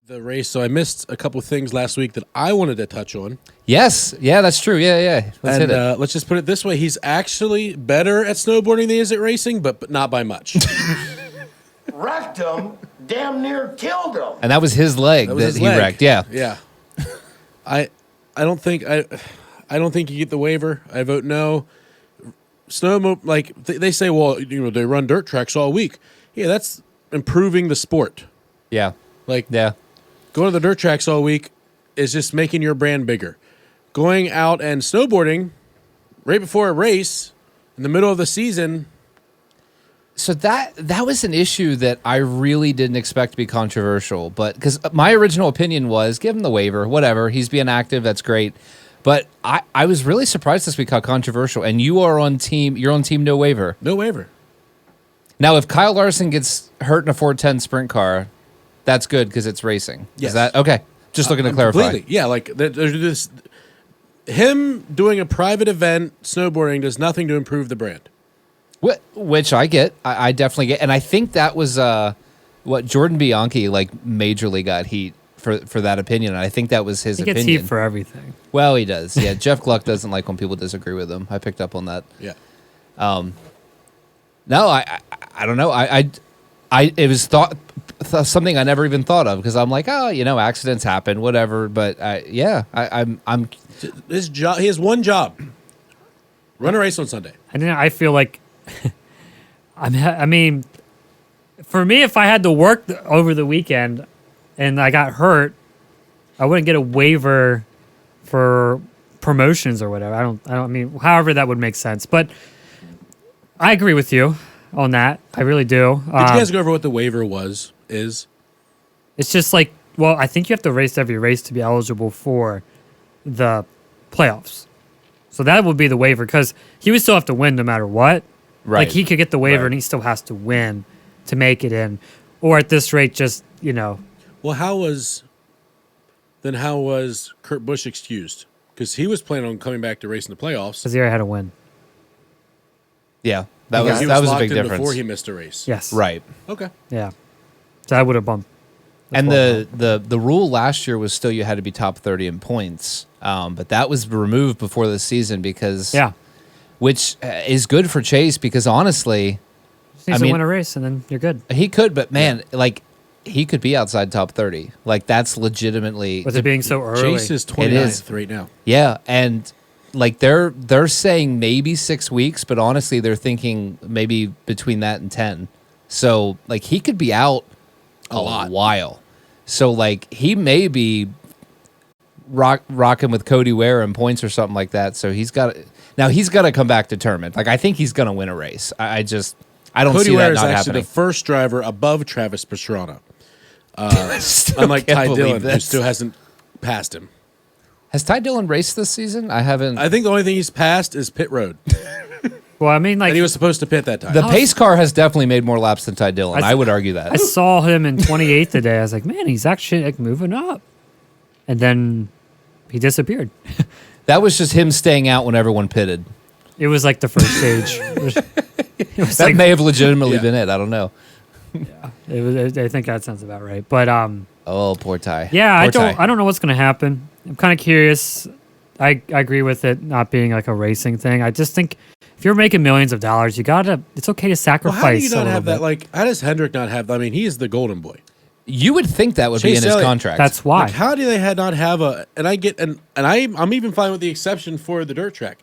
the race, so I missed a couple things last week that I wanted to touch on. Yes, yeah, that's true. Yeah. Let's hit it. Let's just put it this way: he's actually better at snowboarding than he is at racing, but not by much. Wrecked him, damn near killed him. And that was his leg that he wrecked. Yeah. I don't think you get the waiver. I vote no. They say, well, they run dirt tracks all week. Yeah, that's improving the sport. Yeah. Going to the dirt tracks all week is just making your brand bigger. Going out and snowboarding right before a race in the middle of the season. So that was an issue that I really didn't expect to be controversial, but because my original opinion was give him the waiver, whatever. He's being active, that's great. But I was really surprised this week how controversial. And you're on team no waiver. No waiver. Now, if Kyle Larson gets hurt in a 410 sprint car, that's good because it's racing. Yes. Is that okay? Just looking to clarify. Completely. Yeah, there's this. Him doing a private event snowboarding does nothing to improve the brand. Which I get. I definitely get. And I think that was what Jordan Bianchi majorly got heat for that opinion. And I think that was his opinion. He gets heat for everything. Well, he does. Yeah, Jeff Gluck doesn't like when people disagree with him. I picked up on that. Yeah. No, I don't know. It was something I never even thought of because I'm like, accidents happen, whatever. But I'm. His job. He has one job. Run a race on Sunday. And then I feel like, I mean, for me, if I had to work over the weekend and I got hurt, I wouldn't get a waiver for promotions or whatever. I mean, however that would make sense. But I agree with you on that. I really do. Did you guys go over what the waiver is? It's just I think you have to race every race to be eligible for the playoffs. So that would be the waiver because he would still have to win no matter what. Right. He could get the waiver and he still has to win to make it in. Or at this rate, just, Well, how was Kurt Busch excused? Because he was planning on coming back to race in the playoffs. Because he already had to win. Yeah. That He was a locked big in difference. Before he missed a race. Yes. Right. Okay. Yeah. So I would have bumped. And the rule last year was still you had to be top 30 in points. But that was removed before the season because which is good for Chase because honestly, Just needs to win a race and then you're good. He could, but man, he could be outside top 30. That's legitimately With it being so early. Chase is 29th right now. Yeah, and they're saying maybe 6 weeks, but honestly they're thinking maybe between that and 10. So he could be out a while. So he may be rocking with Cody Ware in points or something like that. So he's got to come back determined. I think he's going to win a race. I don't Cody see Ware that not is actually happening. the first driver above Travis Pastrana. Unlike Ty Dillon, who still hasn't passed him. Has Ty Dillon raced this season? I haven't. I think the only thing he's passed is pit road. Well, I mean, and he was supposed to pit that time. The pace car has definitely made more laps than Ty Dillon. I would argue that. I saw him in 28th today. I was like, man, he's actually moving up. And then he disappeared. That was just him staying out when everyone pitted. It was the first stage. That may have legitimately been it. I don't know. Yeah, it was. I think that sounds about right. But oh, poor Ty. Yeah, poor I don't know what's going to happen. I'm kind of curious. I agree with it not being a racing thing. I just think if you're making millions of dollars, it's okay to sacrifice. How do you not have bit. that? How does Hendrick not have that? I mean, he is the golden boy. You would think that would be in his contract. That's why. How do they not have a? And I get and I'm even fine with the exception for the dirt track.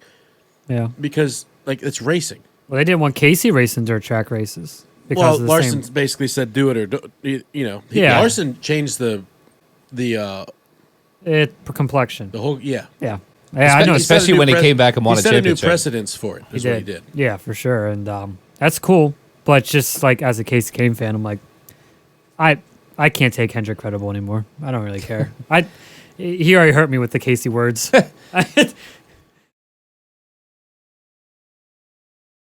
Yeah. Because it's racing. Well, they didn't want Casey racing dirt track races. Because Larson basically said do it or Larson changed the complexion. The whole Yeah, I know. Especially when he came back and won a championship. He set a new precedence for it. Is what he did. Yeah, for sure, and that's cool. But just as a Casey Kane fan, I'm like, I can't take Hendrick credible anymore. I don't really care. He already hurt me with the Casey words.